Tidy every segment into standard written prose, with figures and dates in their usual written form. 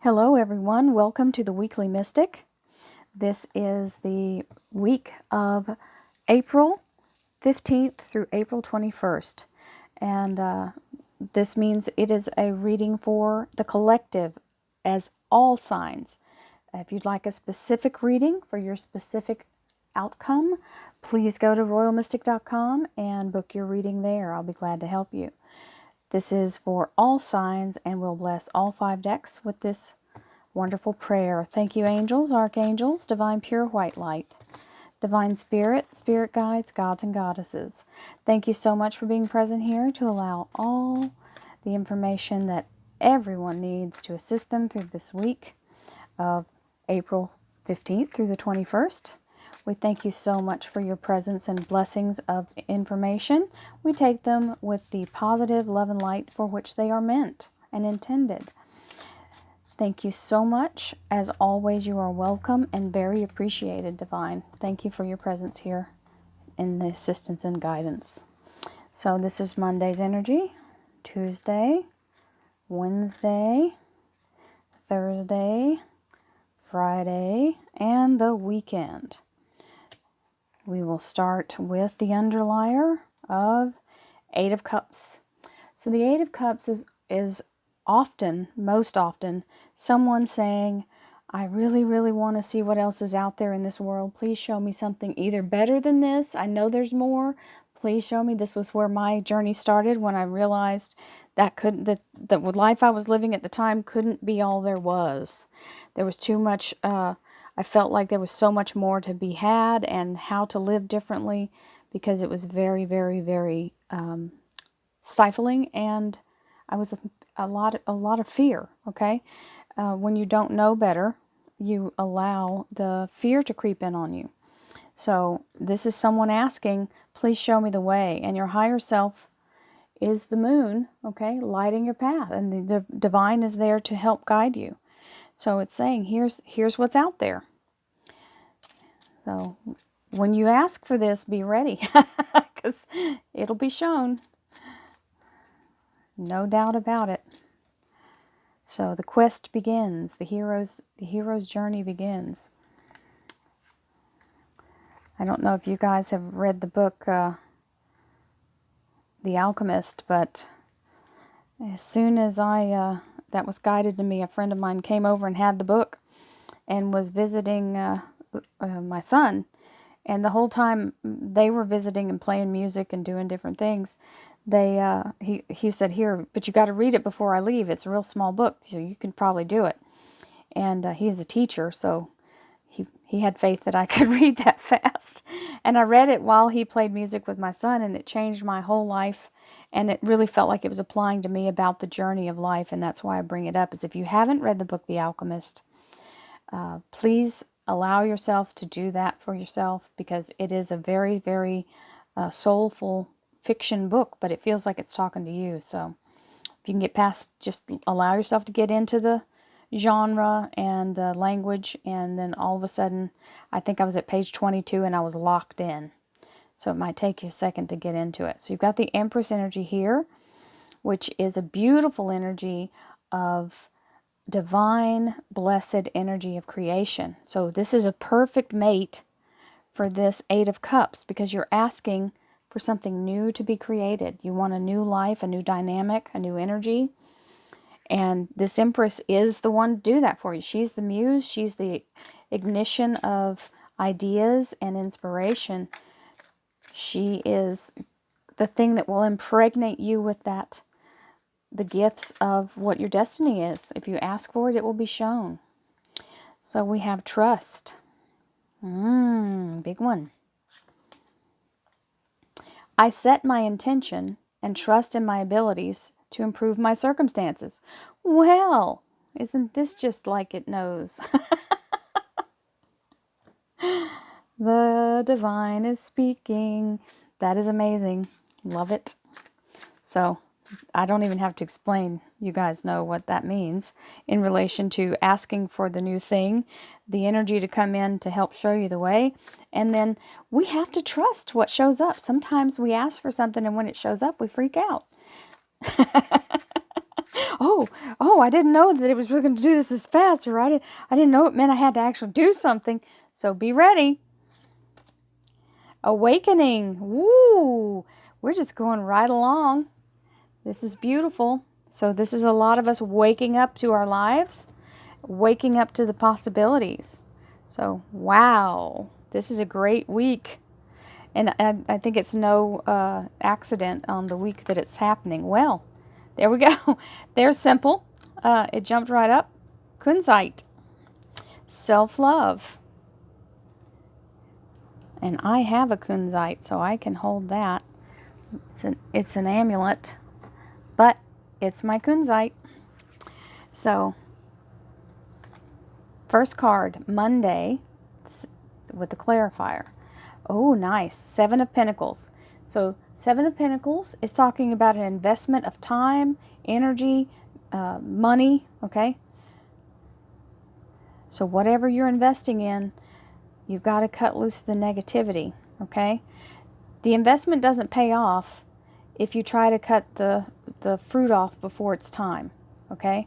Hello everyone, welcome to the Weekly Mystic. This is the week of April 15th through April 21st. And this means it is a reading for the collective as all signs. If you'd like a specific reading for your specific outcome, please go to royalmystic.com and book your reading there. I'll be glad to help you. This is for all signs, and we'll bless all 5 decks with this wonderful prayer. Thank you, angels, archangels, divine pure white light, divine spirit, spirit guides, gods and goddesses. Thank you so much for being present here to allow all the information that everyone needs to assist them through this week of April 15th through the 21st. We thank you so much for your presence and blessings of information. We take them with the positive love and light for which they are meant and intended. Thank you so much. As always, you are welcome and very appreciated, Divine. Thank you for your presence here in the assistance and guidance. So this is Monday's energy, Tuesday, Wednesday, Thursday, Friday, and the weekend. We will start with the underlier of 8 of Cups. So the 8 of Cups is often, most often, someone saying, I really, really want to see what else is out there in this world. Please show me something either better than this. I know there's more. Please show me. This was where my journey started when I realized that the life I was living at the time couldn't be all there was. There was too much, I felt like there was so much more to be had and how to live differently, because it was very, very, very stifling, and I was a lot of fear. Okay, when you don't know better, you allow the fear to creep in on you. So this is someone asking, please show me the way, and your higher self is the moon, okay, lighting your path, and the divine is there to help guide you. So it's saying, here's what's out there. So when you ask for this, be ready, because it'll be shown. No doubt about it. So the quest begins. The hero's journey begins. I don't know if you guys have read the book The Alchemist, but as soon as that was guided to me, a friend of mine came over and had the book and was visiting my son. And the whole time they were visiting and playing music and doing different things, he said, here, but you got to read it before I leave. It's a real small book, so you can probably do it. And he's a teacher, so he had faith that I could read that fast. And I read it while he played music with my son, and it changed my whole life. And it really felt like it was applying to me about the journey of life, and that's why I bring it up. Is if you haven't read the book The Alchemist, please allow yourself to do that for yourself, because it is a very, very soulful fiction book, but it feels like it's talking to you. So if you can get past, just allow yourself to get into the genre and language, and then all of a sudden, I think I was at page 22 and I was locked in. So it might take you a second to get into it. So you've got the Empress energy here, which is a beautiful energy of divine, blessed energy of creation. So this is a perfect mate for this 8 of Cups, because you're asking for something new to be created. You want a new life, a new dynamic, a new energy. And this Empress is the one to do that for you. She's the muse. She's the ignition of ideas and inspiration. She is the thing that will impregnate you with the gifts of what your destiny is. If you ask for it, it will be shown. So we have trust. Big one. I set my intention and trust in my abilities to improve my circumstances. Well, isn't this just like it knows? The divine is speaking. That is amazing. Love it. So I don't even have to explain. You guys know what that means in relation to asking for the new thing, the energy to come in to help show you the way. And then we have to trust what shows up. Sometimes we ask for something, and when it shows up, we freak out. I didn't know that it was really going to do this fast, or I didn't know it meant I had to actually do something. So be ready. Awakening. Woo! We're just going right along. This is beautiful. So this is a lot of us waking up to our lives, waking up to the possibilities. So, wow, this is a great week. And I think it's no accident on the week that it's happening. Well, there we go. There's simple. It jumped right up. Kunzite. Self-love. And I have a kunzite, so I can hold that. It's an amulet, but it's my kunzite. So, first card, Monday, with the clarifier. Oh, nice. Seven of Pentacles. So, Seven of Pentacles is talking about an investment of time, energy, money, okay? So, whatever you're investing in, you've got to cut loose the negativity, okay? The investment doesn't pay off if you try to cut the fruit off before it's time, okay?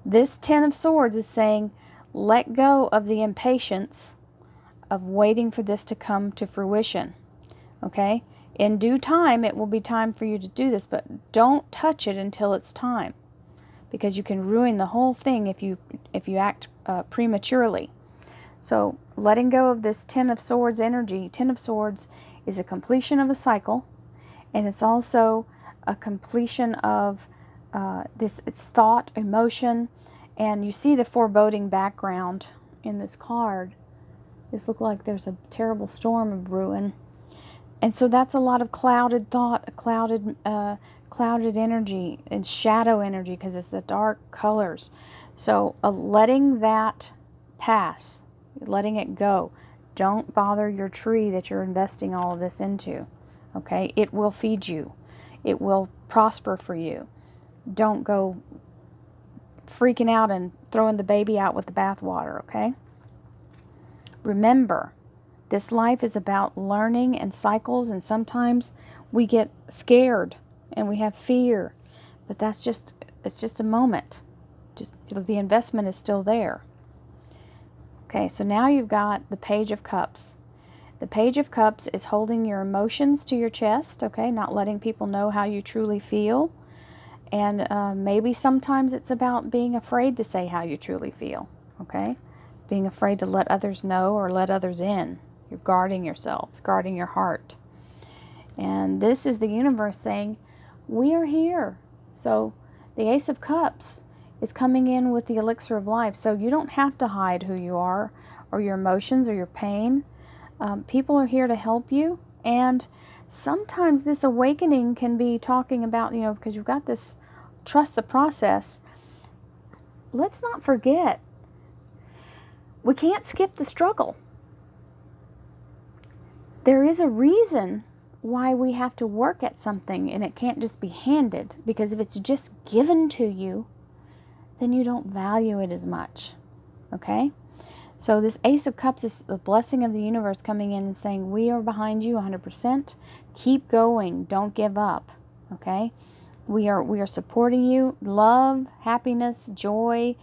This Ten of Swords is saying, let go of the impatience of waiting for this to come to fruition, okay? In due time, it will be time for you to do this, but don't touch it until it's time, because you can ruin the whole thing if you act prematurely. So letting go of this Ten of Swords energy. Ten of Swords is a completion of a cycle, and it's also a completion of it's thought, emotion, and you see the foreboding background in this card. This looks like there's a terrible storm of brewing, and so that's a lot of clouded thought, clouded energy, and shadow energy, because it's the dark colors. So letting that pass, letting it go. Don't bother your tree that you're investing all of this into, okay? It will feed you. It will prosper for you. Don't go freaking out and throwing the baby out with the bathwater, okay? Remember, this life is about learning and cycles, and sometimes we get scared and we have fear, but it's just a moment. Just the investment is still there. Okay, so now you've got the Page of Cups. The Page of Cups is holding your emotions to your chest, okay, not letting people know how you truly feel. And maybe sometimes it's about being afraid to say how you truly feel, okay? Being afraid to let others know or let others in. You're guarding yourself, guarding your heart. And this is the universe saying, we are here. So the Ace of Cups is coming in with the elixir of life. So you don't have to hide who you are or your emotions or your pain. People are here to help you. And sometimes this awakening can be talking about, because you've got this trust the process. Let's not forget, we can't skip the struggle. There is a reason why we have to work at something, and it can't just be handed, because if it's just given to you, then you don't value it as much, okay? So this Ace of Cups is the blessing of the universe coming in and saying, we are behind you 100%. Keep going. Don't give up, okay? We are supporting you. Love, happiness, joy.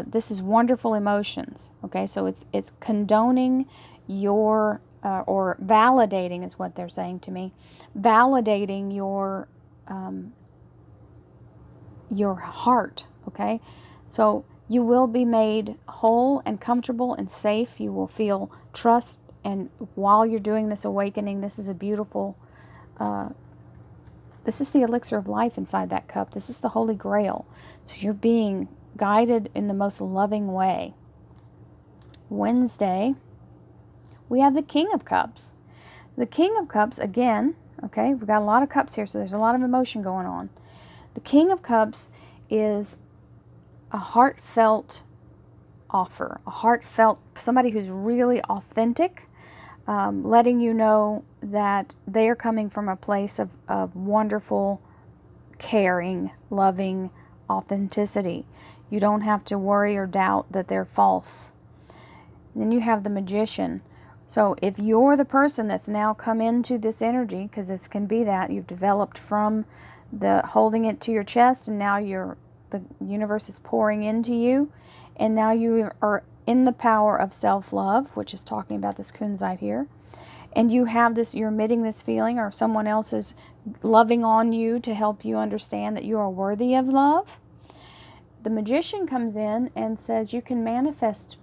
This is wonderful emotions, okay? So it's condoning your, or validating is what they're saying to me, validating your heart, okay? So you will be made whole and comfortable and safe. You will feel trust, and while you're doing this awakening, this is a beautiful, this is the elixir of life inside that cup. This is the Holy Grail. So you're being guided in the most loving way. Wednesday, we have the King of Cups. The King of Cups, again, okay, we've got a lot of cups here, so there's a lot of emotion going on. The King of Cups is a heartfelt offer, somebody who's really authentic, letting you know that they are coming from a place of wonderful, caring, loving authenticity. You don't have to worry or doubt that they're false. Then you have the Magician. So if you're the person that's now come into this energy, because this can be that you've developed from the holding it to your chest, and now the universe is pouring into you, and now you are in the power of self-love, which is talking about this Kunzite here. And you have this, you're emitting this feeling, or someone else is loving on you to help you understand that you are worthy of love. The magician comes in and says you can manifest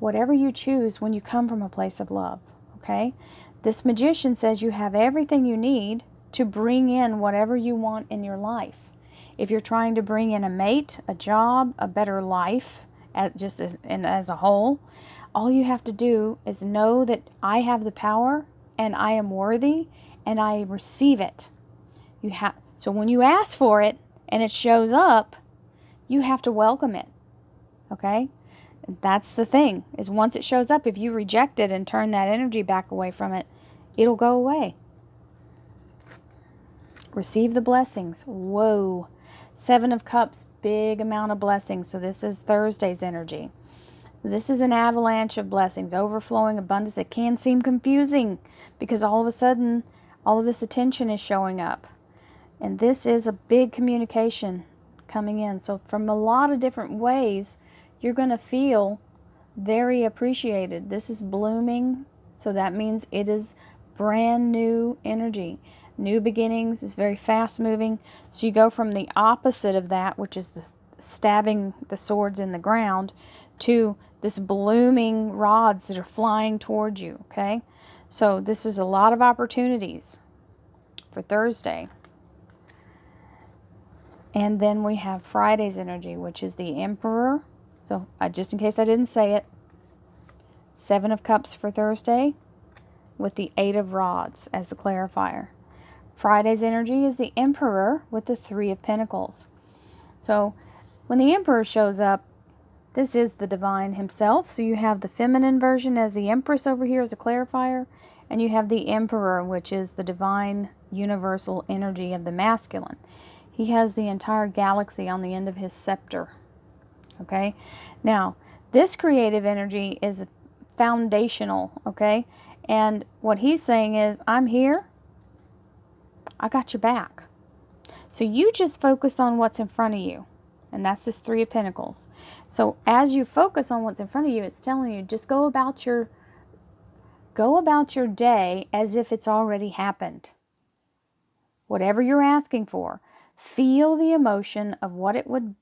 whatever you choose when you come from a place of love. Okay? This magician says you have everything you need to bring in whatever you want in your life. If you're trying to bring in a mate, a job, a better life, as a whole, all you have to do is know that I have the power and I am worthy and I receive it. So when you ask for it and it shows up, you have to welcome it. Okay? That's the thing, is once it shows up, if you reject it and turn that energy back away from it, it'll go away. Receive the blessings. Whoa. 7 of Cups, big amount of blessings. So this is Thursday's energy. This is an avalanche of blessings, overflowing abundance. It can seem confusing because all of a sudden, all of this attention is showing up. And this is a big communication coming in. So from a lot of different ways, you're going to feel very appreciated. This is blooming, so that means it is brand new energy. New beginnings is very fast moving. So you go from the opposite of that, which is the stabbing the swords in the ground, to this blooming rods that are flying towards you. Okay, so this is a lot of opportunities for Thursday. And then we have Friday's energy, which is the Emperor. So just in case I didn't say it, 7 of Cups for Thursday with the 8 of Rods as the clarifier. Friday's energy is the Emperor with the 3 of Pentacles. So when the Emperor shows up, this is the divine himself. So you have the feminine version as the Empress over here as a clarifier, and you have the Emperor, which is the divine universal energy of the masculine. He has the entire galaxy on the end of his scepter. Okay? Now, this creative energy is foundational, okay? And what he's saying is, I'm here. I got your back. So you just focus on what's in front of you. And that's this 3 of Pentacles. So as you focus on what's in front of you, it's telling you just go about your day as if it's already happened. Whatever you're asking for, feel the emotion of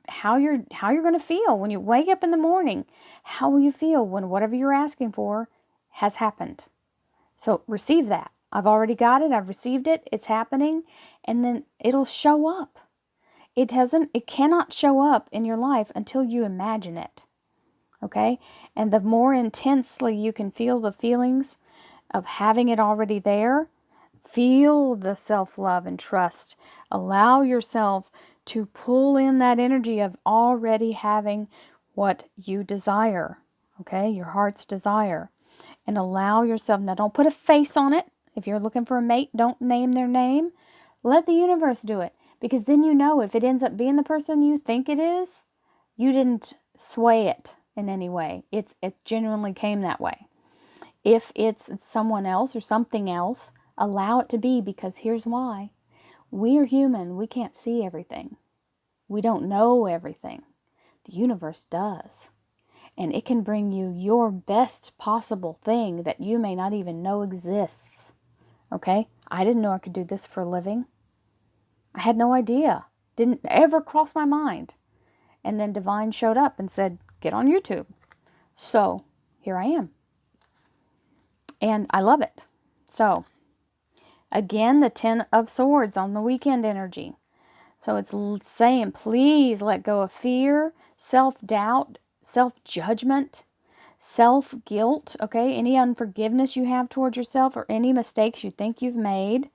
how you're going to feel when you wake up in the morning. How will you feel when whatever you're asking for has happened? So receive that. I've already got it. I've received it. It's happening. And then it'll show up. It cannot show up in your life until you imagine it. Okay? And the more intensely you can feel the feelings of having it already there, feel the self-love and trust. Allow yourself to pull in that energy of already having what you desire. Okay? Your heart's desire. And allow yourself, now don't put a face on it. If you're looking for a mate, don't name their name. Let the universe do it. Because then you know if it ends up being the person you think it is, you didn't sway it in any way. It genuinely came that way. If it's someone else or something else, allow it to be, because here's why. We are human. We can't see everything. We don't know everything. The universe does. And it can bring you your best possible thing that you may not even know exists. Okay? I didn't know I could do this for a living. I had no idea. Didn't ever cross my mind. And then Divine showed up and said, get on YouTube. So, here I am. And I love it. So, again, the 10 of Swords on the weekend energy. So it's saying, please let go of fear, self-doubt, self-judgment, self-guilt, okay? Any unforgiveness you have towards yourself or any mistakes you think you've made.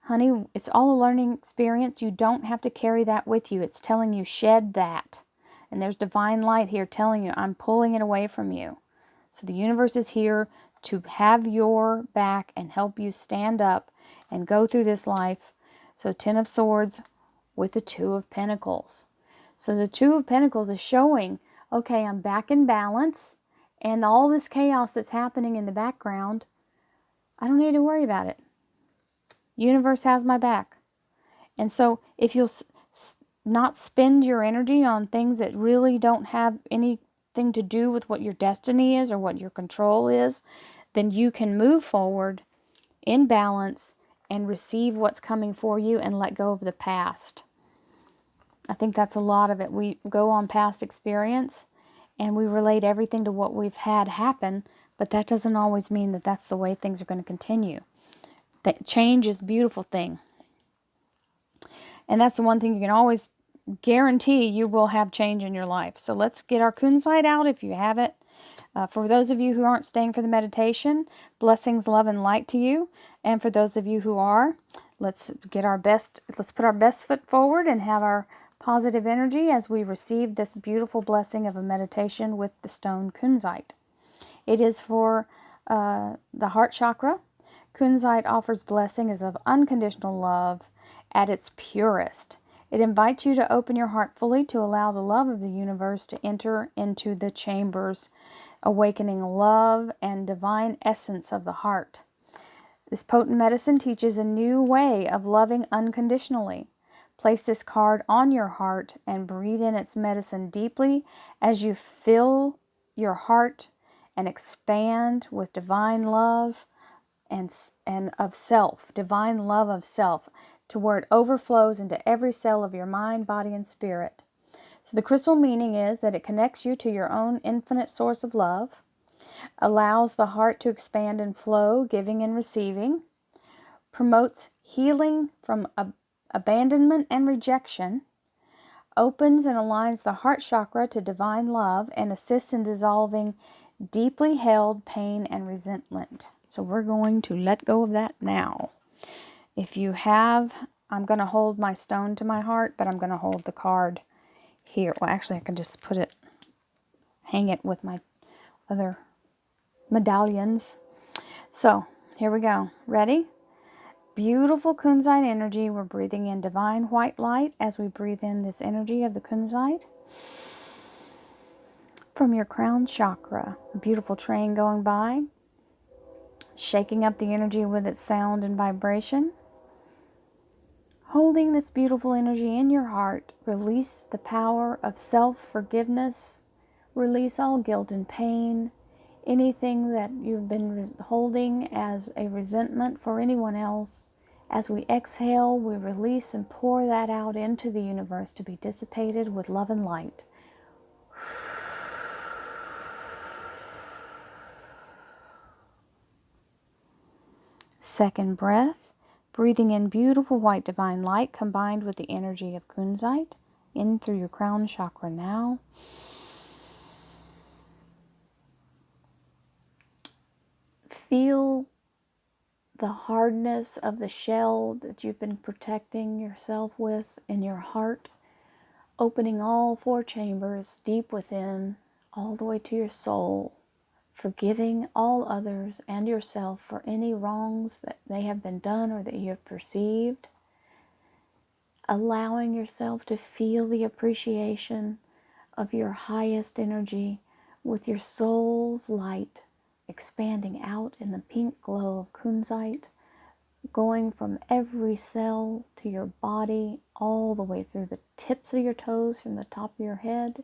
Honey, it's all a learning experience. You don't have to carry that with you. It's telling you, shed that. And there's divine light here telling you, I'm pulling it away from you. So the universe is here to have your back and help you stand up and go through this life. So 10 of Swords with the 2 of Pentacles. So the 2 of Pentacles is showing, okay, I'm back in balance, and all this chaos that's happening in the background, I don't need to worry about it. Universe has my back. And so if you'll not spend your energy on things that really don't have anything to do with what your destiny is or what your control is, then you can move forward in balance and receive what's coming for you and let go of the past. I think that's a lot of it. We go on past experience and we relate everything to what we've had happen, but that doesn't always mean that that's the way things are going to continue. That change is a beautiful thing. And that's the one thing you can always guarantee: you will have change in your life. So let's get our Kunzite out if you have it. For those of you who aren't staying for the meditation, blessings, love, and light to you. And for those of you who are, let's put our best foot forward and have our positive energy as we receive this beautiful blessing of a meditation with the stone Kunzite. It is for the heart chakra. Kunzite offers blessings of unconditional love at its purest. It invites you to open your heart fully to allow the love of the universe to enter into the chambers, awakening love and divine essence of the heart. This potent medicine teaches a new way of loving unconditionally. Place this card on your heart and breathe in its medicine deeply as you fill your heart and expand with divine love and of self, divine love of self, to where it overflows into every cell of your mind, body, and spirit. So the crystal meaning is that it connects you to your own infinite source of love, allows the heart to expand and flow, giving and receiving, promotes healing from abandonment and rejection, opens and aligns the heart chakra to divine love, and assists in dissolving deeply held pain and resentment. So we're going to let go of that now. If you have, I'm going to hold my stone to my heart, but I'm going to hold the card here. Well, actually, I can just hang it with my other medallions. So here we go. Ready? Beautiful Kunzite energy. We're breathing in divine white light as we breathe in this energy of the Kunzite from your crown chakra. A beautiful train going by, shaking up the energy with its sound and vibration. Holding this beautiful energy in your heart, release the power of self-forgiveness. Release all guilt and pain, anything that you've been holding as a resentment for anyone else. As we exhale, we release and pour that out into the universe to be dissipated with love and light. Second breath, breathing in beautiful white divine light combined with the energy of Kunzite in through your crown chakra now. Feel the hardness of the shell that you've been protecting yourself with in your heart, opening all four chambers deep within, all the way to your soul, forgiving all others and yourself for any wrongs that may have been done or that you have perceived, allowing yourself to feel the appreciation of your highest energy with your soul's light expanding out in the pink glow of Kunzite, going from every cell to your body, all the way through the tips of your toes, from the top of your head.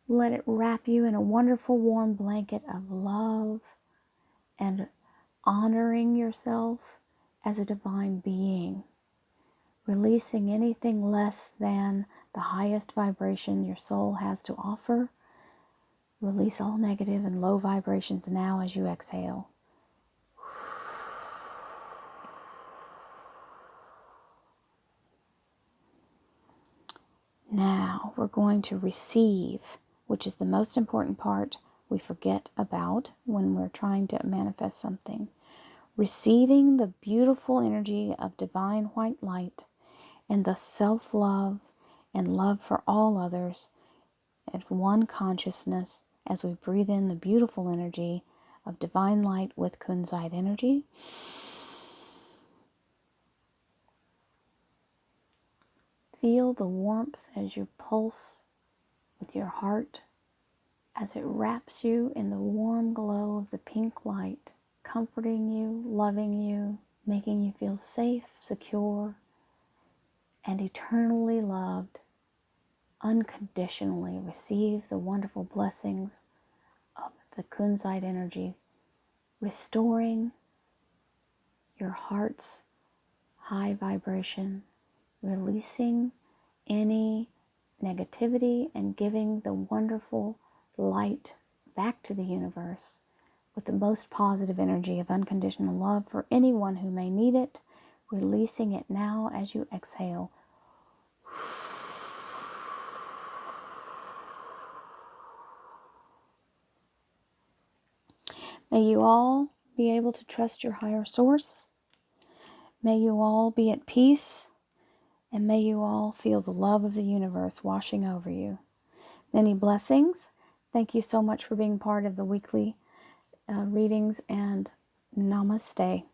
Let it wrap you in a wonderful warm blanket of love and honoring yourself as a divine being, releasing anything less than the highest vibration your soul has to offer. Release all negative and low vibrations now as you exhale. Now we're going to receive, which is the most important part we forget about when we're trying to manifest something. Receiving the beautiful energy of divine white light and the self-love and love for all others at one consciousness as we breathe in the beautiful energy of divine light with Kunzite energy. Feel the warmth as you pulse with your heart as it wraps you in the warm glow of the pink light, comforting you, loving you, making you feel safe, secure, and eternally loved, unconditionally receive the wonderful blessings of the Kunzite energy, restoring your heart's high vibration, releasing any negativity and giving the wonderful light back to the universe with the most positive energy of unconditional love for anyone who may need it, releasing it now as you exhale. May you all be able to trust your higher source. May you all be at peace, and may you all feel the love of the universe washing over you. Many blessings. Thank you so much for being part of the weekly readings, and namaste.